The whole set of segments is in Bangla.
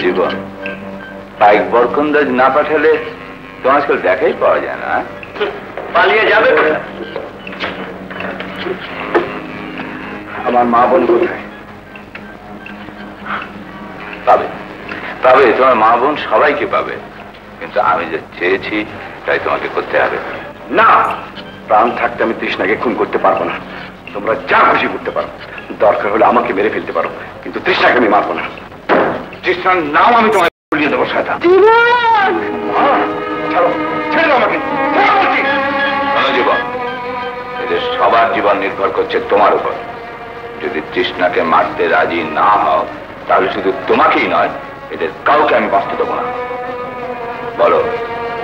জীবন পাইক বরকন্দাজ না পাঠালে তো আজকাল দেখাই পাওয়া যায় না। পালিয়ে যাবে কোথায়? আমার মা বোন কোথায়? পাবে পাবে, তোমার মা বোন সবাইকে পাবে, কিন্তু আমি যে চেয়েছি তাই তোমাকে করতে হবে। না, প্রাণ থাকতে আমি তৃষ্ণাকে খুন করতে পারবো না। তোমরা যা খুশি করতে পারো, দরকার হলে আমাকে মেরে ফেলতে পারো, কিন্তু তৃষ্ণাকে আমি মারবো না। তৃষ্ণার নাম আমি তোমায় বলিয়ে দেবো। সাদা ছাড়ো, ছেড়ে দাও আমাকে। জীবন, এদের সবার জীবন নির্ভর করছে তোমার উপর। যদি তৃষ্ণাকে মারতে রাজি না হও তাহলে শুধু তোমাকেই নয়, এদের কাউকে আমি বাঁচতে দেবো না। বলো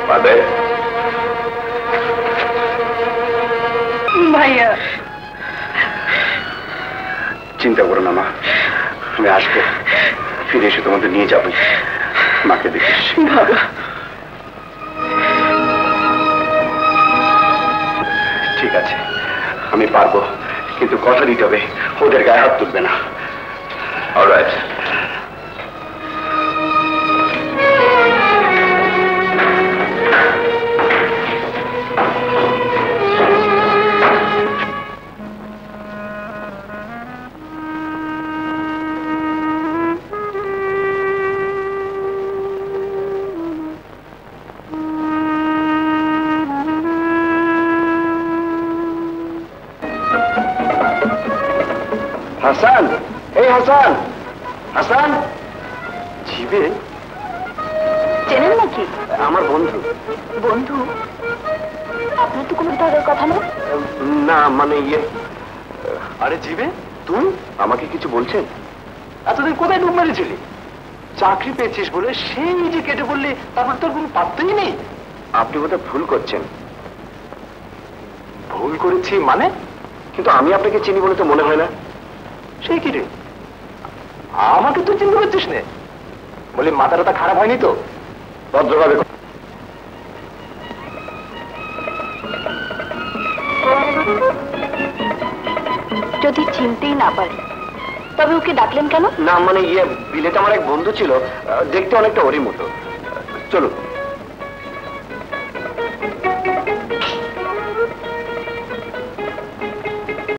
পারবে? ভাইয়া চিন্তা করো না মা, আমি আসবো, ফিরে এসে তোমাদের নিয়ে যাবো। মাকে দেখিস বাবা। ঠিক আছে, আমি পারবো, কিন্তু কথা দিতে হবে ওদের গায়ে হাত তুলবে না। অলরাইট। হাসান, এই হাসান, হাসান। জিবে চেনেন নাকি? আমার বন্ধু। বন্ধু? আপনার তো কোনো ধরনের কথা না। না মানে ইয়ে, আরে জিবে তুই আমাকে কিছু বলছেন? এতদিন কোথায় ডুব মেরেছিলি? চাকরি পেয়েছিস বলে সেই নিজে কেটে বললি, তারপর তোর কোনো পাত্তাই নেই। আপনি বোধহয় ভুল করছেন। ভুল করেছি মানে? কিন্তু আমি আপনাকে চিনি বলে তো মনে হয় না। সেই কি রে, আমাকে তো চিনতে পারছিস না? বলি মাথা টাথা খারাপ হয়নি তো? ভদ্রভাবে যদি চিনতেই না পারে তবে ওকে ডাকলেন কেন? না মানে ইয়ে, বিলেতে আমার এক বন্ধু ছিল, দেখতে অনেকটা ওরই মতো। চলো।